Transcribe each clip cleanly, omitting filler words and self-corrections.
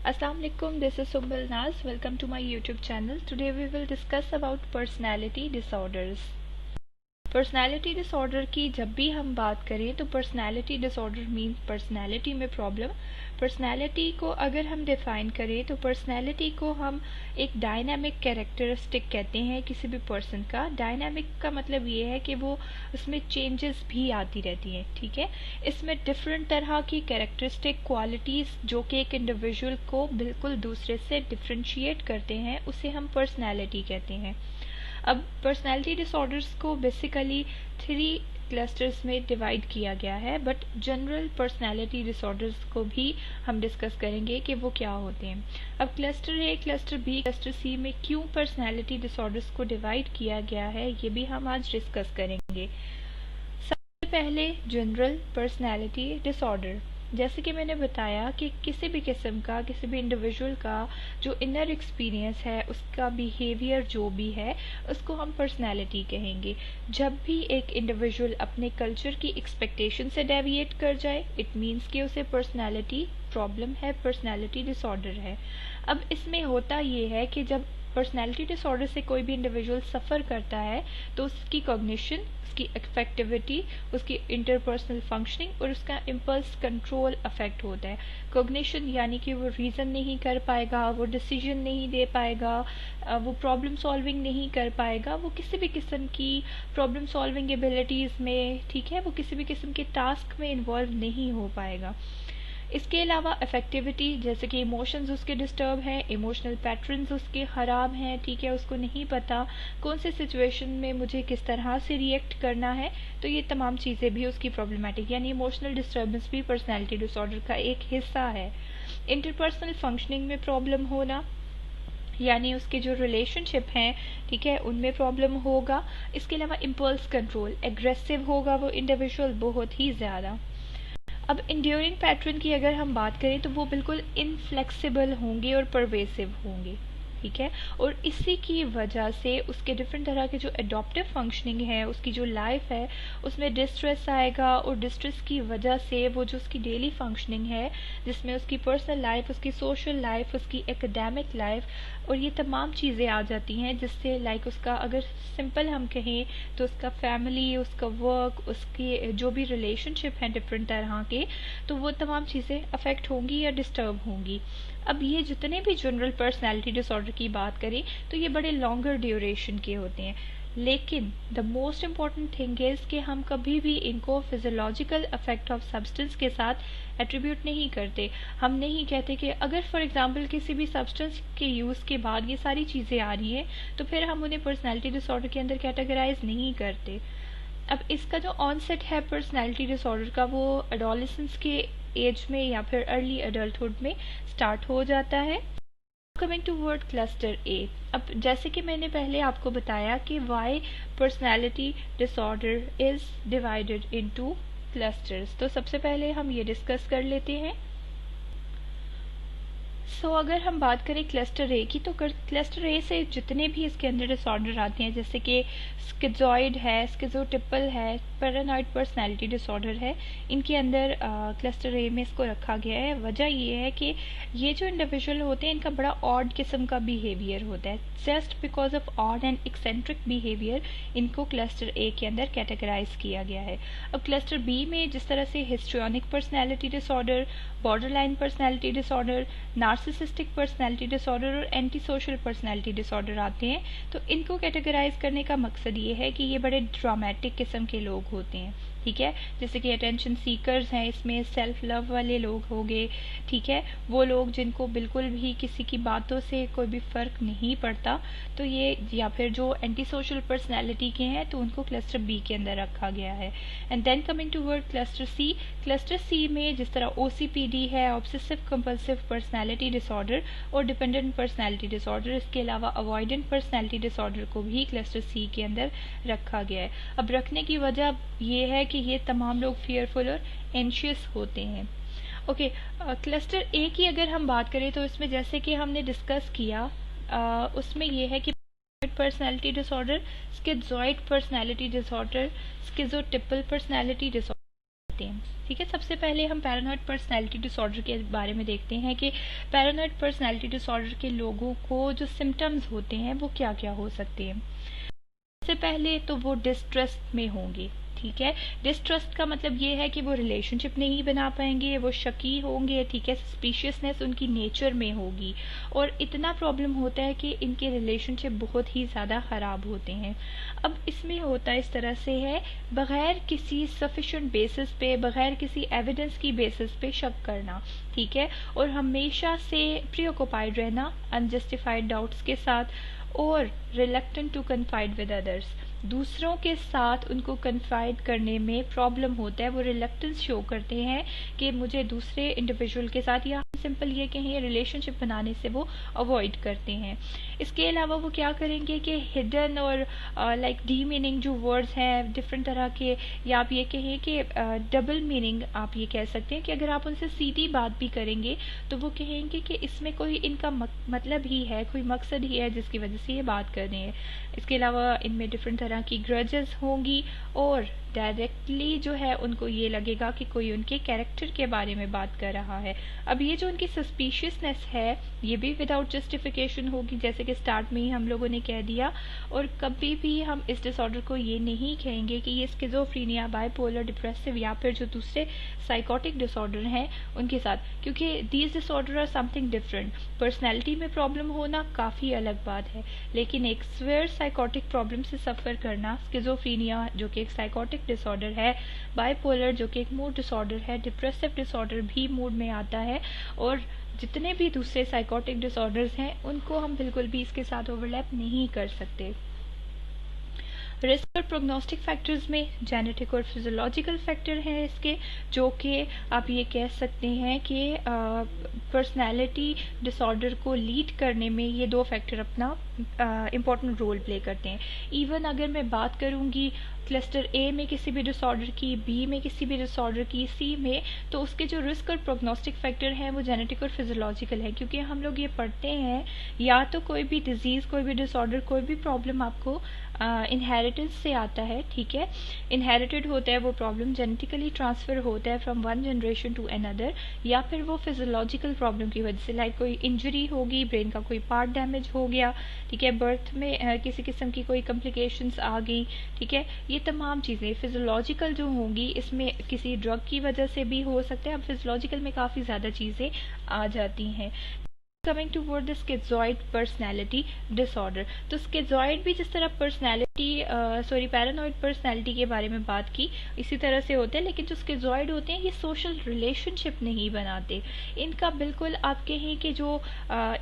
Assalamualaikum, this is Sumbal Naz. Welcome to my YouTube channel. Today we will discuss about personality disorders. Personality disorder की जब भी हम बात करें तो पर्सनैलिटी डिसऑर्डर मीन पर्सनैलिटी में प्रॉब्लम। पर्सनैलिटी को अगर हम डिफ़ाइन करें तो पर्सनैलिटी को हम एक डायनामिक कैरेक्टरिस्टिक कहते हैं किसी भी पर्सन का। डायनामिक का मतलब ये है कि वो उसमें चेंजेस भी आती रहती हैं, ठीक है। इसमें डिफरेंट तरह की कैरेक्टरिस्टिक क्वालिटीज़ जो कि एक इंडिविजुअल को बिल्कुल दूसरे से डिफ्रेंशिएट करते हैं उसे हम पर्सनैलिटी कहते हैं। अब पर्सनैलिटी डिसऑर्डर्स को बेसिकली 3 क्लस्टर्स में डिवाइड किया गया है, बट जनरल पर्सनैलिटी डिसऑर्डर्स को भी हम डिस्कस करेंगे कि वो क्या होते हैं। अब क्लस्टर ए, क्लस्टर बी, क्लस्टर सी में क्यों पर्सनैलिटी डिसऑर्डर्स को डिवाइड किया गया है ये भी हम आज डिस्कस करेंगे। सबसे पहले जनरल पर्सनैलिटी डिसऑर्डर। जैसे कि मैंने बताया कि किसी भी किस्म का, किसी भी इंडिविजुअल का जो इनर एक्सपीरियंस है, उसका बिहेवियर जो भी है, उसको हम पर्सनैलिटी कहेंगे। जब भी एक इंडिविजुअल अपने कल्चर की एक्सपेक्टेशन से डेविएट कर जाए, इट मीन्स कि उसे पर्सनैलिटी प्रॉब्लम है, पर्सनैलिटी डिसऑर्डर है। अब इसमें होता ये है कि जब पर्सनैलिटी डिसऑर्डर से कोई भी इंडिविजुअल सफ़र करता है तो उसकी कॉग्निशन, उसकी इफेक्टिविटी, उसकी इंटरपर्सनल फंक्शनिंग और उसका इम्पल्स कंट्रोल अफेक्ट होता है। कॉग्निशन यानी कि वो रीज़न नहीं कर पाएगा, वो डिसीजन नहीं दे पाएगा, वो प्रॉब्लम सॉल्विंग नहीं कर पाएगा, वो किसी भी किस्म की प्रॉब्लम सॉल्विंग एबिलिटीज़ में, ठीक है, वो किसी भी किस्म के टास्क में इन्वॉल्व नहीं हो पाएगा। इसके अलावा अफेक्टिविटी, जैसे कि इमोशंस उसके डिस्टर्ब हैं, इमोशनल पैटर्न्स उसके ख़राब हैं, ठीक है, उसको नहीं पता कौन से सिचुएशन में मुझे किस तरह से रिएक्ट करना है, तो ये तमाम चीज़ें भी उसकी प्रॉब्लमेटिक यानी इमोशनल डिस्टर्बेंस भी पर्सनैलिटी डिसऑर्डर का एक हिस्सा है। इंटरपर्सनल फंक्शनिंग में प्रॉब्लम होना यानी उसके जो रिलेशनशिप हैं, ठीक है, उनमें प्रॉब्लम होगा। इसके अलावा इम्पल्स कंट्रोल, एग्रेसिव होगा वो इंडिविजुअल बहुत ही ज़्यादा। अब इंड्यूरिंग पैटर्न की अगर हम बात करें तो वो बिल्कुल इनफ्लेक्सिबल होंगे और परवेसिव होंगे, ठीक है, और इसी की वजह से उसके डिफरेंट तरह के जो एडॉप्टिव फंक्शनिंग है, उसकी जो लाइफ है उसमें डिस्ट्रेस आएगा, और डिस्ट्रेस की वजह से वो जो उसकी डेली फंक्शनिंग है जिसमें उसकी पर्सनल लाइफ, उसकी सोशल लाइफ, उसकी एकेडमिक लाइफ और ये तमाम चीज़ें आ जाती हैं, जिससे लाइक उसका अगर सिंपल हम कहें तो उसका फैमिली, उसका वर्क, उसकी जो भी रिलेशनशिप हैं डिफरेंट तरह के, तो वो तमाम चीज़ें अफेक्ट होंगी या डिस्टर्ब होंगी। अब ये जितने भी जनरल पर्सनैलिटी डिसऑर्डर की बात करें तो ये बड़े लॉन्गर ड्यूरेशन के होते हैं, लेकिन the most important thing is कि हम कभी भी इनको फिजियोलॉजिकल अफेक्ट ऑफ सब्सटेंस के साथ एट्रीब्यूट नहीं करते। हम नहीं कहते कि अगर फॉर एग्जांपल किसी भी सब्सटेंस के यूज़ के बाद ये सारी चीज़ें आ रही हैं तो फिर हम उन्हें पर्सनैलिटी डिसऑर्डर के अंदर कैटेगराइज नहीं करते। अब इसका जो ऑनसेट है पर्सनैलिटी डिसऑर्डर का वो एडोलेसेंस के एज में या फिर अर्ली अडल्टहुड में स्टार्ट हो जाता है। Coming toward cluster A. अब जैसे कि मैंने पहले आपको बताया कि why personality disorder is divided into clusters, तो सबसे पहले हम ये डिस्कस कर लेते हैं। अगर हम बात करें क्लस्टर ए की तो क्लस्टर ए से जितने भी इसके अंदर डिसऑर्डर आते हैं, जैसे कि स्किज़ॉइड है, स्किज़ोटिपल है, पैरानॉइड पर्सनैलिटी डिसऑर्डर है, इनके अंदर क्लस्टर ए में इसको रखा गया है। वजह ये है कि ये जो इंडिविजुअल होते हैं इनका बड़ा ऑड किस्म का बिहेवियर होता है। Just because of odd and eccentric behaviour इनको क्लस्टर ए के अंदर कैटेगराइज किया गया है। अब क्लस्टर बी में जिस तरह से histrionic personality disorder, borderline personality disorder, narcissistic personality disorder और एंटी सोशल पर्सनैलिटी डिसऑर्डर आते हैं, तो इनको कैटेगराइज करने का मकसद ये है कि ये बड़े ड्रामेटिक किस्म के लोग होते हैं, ठीक है, जैसे कि अटेंशन सीकर्स हैं, इसमें सेल्फ लव वाले लोग होंगे, ठीक है, वो लोग जिनको बिल्कुल भी किसी की बातों से कोई भी फ़र्क नहीं पड़ता, तो ये, या फिर जो एंटी सोशल पर्सनैलिटी के हैं तो उनको क्लस्टर बी के अंदर रखा गया है। And then coming toward cluster C. Cluster C में जिस तरह OCPD है, ऑब्सेसिव कंपल्सिव पर्सनैलिटी डिसऑर्डर और डिपेंडेंट पर्सनैलिटी डिसऑर्डर, इसके अलावा अवॉइडेंट पर्सनैलिटी डिसऑर्डर को भी क्लस्टर सी के अंदर रखा गया है। अब रखने की वजह ये है कि ये तमाम लोग फियरफुल और एंशियस होते हैं। ओके, क्लस्टर ए की अगर हम बात करें तो इसमें जैसे कि हमने डिस्कस किया, उसमें ये है कि personality disorder, schizoid personality disorder, schizotypal personality disorder, होते हैं। ठीक है, सबसे पहले हम पैरानॉइड पर्सनैलिटी डिसऑर्डर के बारे में देखते हैं कि पैरानॉइड पर्सनैलिटी डिसऑर्डर के लोगों को जो सिम्टम्स होते हैं वो क्या क्या हो सकते हैं। सबसे पहले तो वो डिस्ट्रस्ट में होंगे। ठीक है, डिस्ट्रस्ट का मतलब ये है कि वो रिलेशनशिप नहीं बना पाएंगे, वो शकी होंगे। ठीक है, सस्पिशियसनेस उनकी नेचर में होगी और इतना प्रॉब्लम होता है कि इनके रिलेशनशिप बहुत ही ज़्यादा ख़राब होते हैं। अब इसमें होता इस तरह से है, बग़ैर किसी सफिशेंट बेसिस पे, बग़ैर किसी एविडेंस की बेसिस पे शक करना। ठीक है, और हमेशा से प्रीऑक्युपाइड रहना अनजस्टिफाइड डाउट्स के साथ, और reluctant to confide with others. दूसरों के साथ उनको कन्फाइड करने में प्रॉब्लम होता है, वो रिलक्टेंस शो करते हैं कि मुझे दूसरे इंडिविजुअल के साथ, या सिंपल ये कहें रिलेशनशिप बनाने से वो अवॉइड करते हैं। इसके अलावा वो क्या करेंगे कि हिडन और लाइक डी मीनिंग जो वर्ड्स हैं डिफरेंट तरह के, या आप ये कहें कि डबल मीनिंग आप ये कह सकते हैं कि अगर आप उनसे सीधी बात भी करेंगे तो वो कहेंगे कि इसमें कोई इनका मतलब ही है, कोई मकसद ही है जिसकी वजह से ये बात कर रहे हैं। इसके अलावा इनमें डिफरेंट तरह की ग्रजेस होंगी और डायरेक्टली जो है उनको ये लगेगा कि कोई उनके कैरेक्टर के बारे में बात कर रहा है। अब ये जो उनकी सस्पिशियसनेस है ये भी विदाउट जस्टिफिकेशन होगी, जैसे कि स्टार्ट में ही हम लोगों ने कह दिया। और कभी भी हम इस डिसऑर्डर को ये नहीं कहेंगे कि ये स्किज़ोफ्रेनिया, बाइपोलर, डिप्रेसिव या फिर जो दूसरे साइकोटिक डिसऑर्डर हैं उनके साथ, क्योंकि these disorder are something different. Personality में प्रॉब्लम होना काफ़ी अलग बात है, लेकिन एक स्वेयर साइकोटिक प्रॉब्लम से सफ़र करना, स्किज़ोफ्रेनिया जो कि एक साइकोटिक डिसऑर्डर है, बाइपोलर जो कि एक मूड डिसऑर्डर है, डिप्रेसिव डिसऑर्डर भी मूड में आता है, और जितने भी दूसरे साइकोटिक डिसऑर्डर्स हैं उनको हम बिल्कुल भी इसके साथ ओवरलैप नहीं कर सकते। रिस्क और प्रोग्नोस्टिक फैक्टर्स में जेनेटिक और फिजियोलॉजिकल फैक्टर हैं इसके, जो कि आप ये कह सकते हैं कि पर्सनैलिटी डिसऑर्डर को लीड करने में ये दो फैक्टर अपना इम्पॉर्टेंट रोल प्ले करते हैं। इवन अगर मैं बात करूँगी क्लस्टर ए में किसी भी डिसऑर्डर की, बी में किसी भी डिसऑर्डर की, सी में, तो उसके जो रिस्क और प्रोग्नोस्टिक फैक्टर हैं वो जेनेटिक और फिजियोलॉजिकल है। क्योंकि हम लोग ये पढ़ते हैं या तो कोई भी डिजीज़, कोई भी डिसऑर्डर, कोई भी प्रॉब्लम आपको इनहेरिटेंस से आता है। ठीक है, इनहेरिटेड होता है वो प्रॉब्लम, जेनेटिकली ट्रांसफ़र होता है from one generation to another, या फिर वो फिजियोलॉजिकल प्रॉब्लम की वजह से, लाइक कोई इंजरी होगी, ब्रेन का कोई पार्ट डैमेज हो गया, ठीक है, बर्थ में किसी किस्म की कोई कॉम्प्लिकेशंस आ गई। ठीक है, ये तमाम चीज़ें फिजियोलॉजिकल जो होंगी, इसमें किसी ड्रग की वजह से भी हो सकता है। अब फिजियोलॉजिकल में काफ़ी ज़्यादा चीज़ें आ जाती हैं। Coming toward the schizoid personality disorder, तो स्किज़ॉइड भी जिस तरह पैरानॉइड पर्सनैलिटी के बारे में बात की, इसी तरह से होते हैं, लेकिन जो स्किज़ॉइड होते हैं ये सोशल रिलेशनशिप नहीं बनाते। इनका बिल्कुल आप कहें कि जो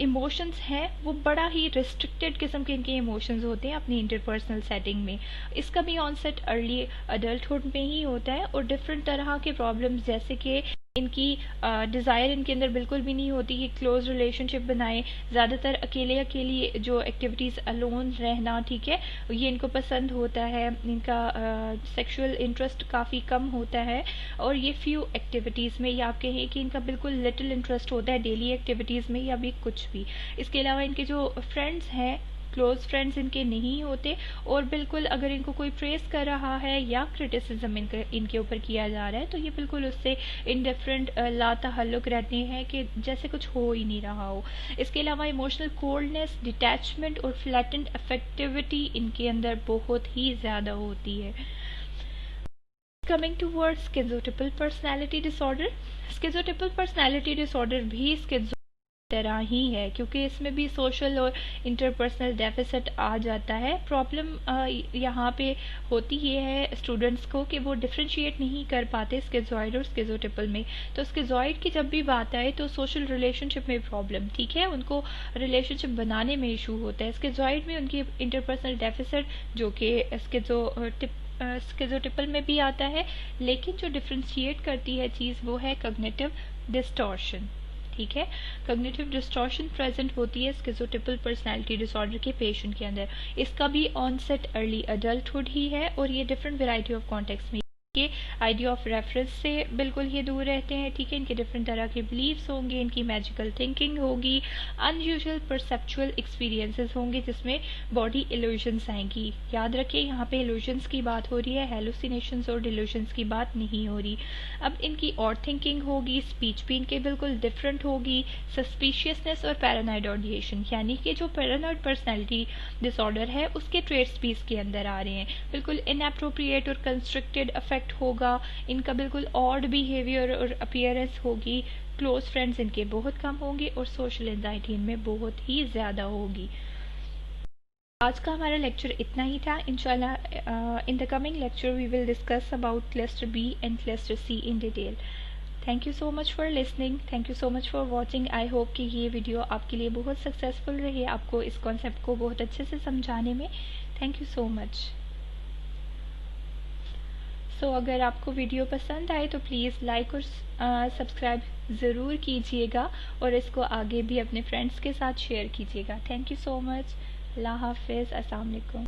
इमोशंस हैं वो बड़ा ही रिस्ट्रिक्टेड किस्म के इनके इमोशंस होते हैं अपनी इंटरपर्सनल सेटिंग में। इसका भी ऑनसेट अर्ली अडल्टहुड में ही होता है, और डिफरेंट तरह के प्रॉब्लम्स जैसे कि इनकी डिज़ायर इनके अंदर बिल्कुल भी नहीं होती कि क्लोज रिलेशनशिप बनाएं, ज़्यादातर अकेले जो एक्टिविटीज़ अलोन रहना, ठीक है, ये इनको पसंद होता है। इनका सेक्सुअल इंटरेस्ट काफ़ी कम होता है, और ये फ्यू एक्टिविटीज़ में, या आप कहें कि इनका बिल्कुल लिटिल इंटरेस्ट होता है डेली एक्टिविटीज़ में या भी कुछ भी। इसके अलावा इनके जो फ्रेंड्स हैं, क्लोज फ्रेंड्स इनके नहीं होते, और बिल्कुल अगर इनको कोई प्रेस कर रहा है या क्रिटिसिज्म इनके ऊपर किया जा रहा है तो ये बिल्कुल उससे इंडिफरेंट लाताल्लुक रहते हैं कि जैसे कुछ हो ही नहीं रहा हो। इसके अलावा इमोशनल कोल्डनेस, डिटैचमेंट और फ्लैटेंड अफेक्टिविटी इनके अंदर बहुत ही ज़्यादा होती है। Coming towards schizotypal personality disorder, schizotypal personality disorder भी स्किज़ो तरह ही है, क्योंकि इसमें भी सोशल और इंटरपर्सनल डेफिसिट आ जाता है। प्रॉब्लम यहाँ पे होती ये है स्टूडेंट्स को कि वो डिफ्रेंशिएट नहीं कर पाते स्किज़ॉइड और स्किज़ोटिपल में। तो स्किज़ॉइड की जब भी बात आए तो सोशल रिलेशनशिप में प्रॉब्लम, ठीक है, उनको रिलेशनशिप बनाने में इशू होता है। स्किज़ॉइड में उनकी इंटरपर्सनल डेफिसिट जो कि स्किज़ोटिपल में भी आता है, लेकिन जो डिफ्रेंशिएट करती है चीज़ वो है कॉग्निटिव डिस्टॉर्शन। ठीक है, कॉग्निटिव डिस्टॉर्शन प्रेजेंट होती है स्किज़ोटिपल पर्सनैलिटी डिसऑर्डर के पेशेंट के अंदर। इसका भी ऑनसेट अर्ली अडल्टहुड ही है, और ये डिफरेंट वैरायटी ऑफ कॉन्टेक्स्ट में के आइडिया ऑफ रेफरेंस से बिल्कुल ये दूर रहते हैं, ठीक है। इनके डिफरेंट तरह के बिलीव्स होंगे, इनकी मैजिकल थिंकिंग होगी, अनयूजुअल परसेप्चुअल एक्सपीरियंसेस होंगे जिसमें बॉडी इल्यूजन्स आएंगी। याद रखिए यहाँ पे इल्यूजन्स की बात हो रही है, हेलुसिनेशंस और डिल्यूजन्स की बात नहीं हो रही। अब इनकी और थिंकिंग होगी, स्पीच भी इनके बिल्कुल डिफरेंट होगी, सस्पिशियसनेस और पैरानॉइड ऑडिएशन, यानी कि जो पैरानॉइड पर्सनैलिटी डिसऑर्डर है उसके ट्रेट्स भी इसके अंदर आ रहे हैं। बिल्कुल इनएप्रोप्रिएट और कंस्ट्रक्टेड अफेक्ट होगा, इनका बिल्कुल ऑड बिहेवियर और अपीयरेंस होगी, क्लोज फ्रेंड्स इनके बहुत कम होंगे और सोशल एंजाइटी इनमें बहुत ही ज़्यादा होगी। आज का हमारा लेक्चर इतना ही था। इंशाल्लाह in the coming lecture we will discuss about cluster B and cluster C in detail. Thank you so much for listening, thank you so much for watching. I hope कि ये वीडियो आपके लिए बहुत successful रही, आपको इस concept को बहुत अच्छे से समझाने में। Thank you so much. So अगर आपको वीडियो पसंद आए तो प्लीज़ लाइक और सब्सक्राइब ज़रूर कीजिएगा और इसको आगे भी अपने फ्रेंड्स के साथ शेयर कीजिएगा। Thank you so much. अल्लाह हाफिज़। अस्सलाम वालेकुम।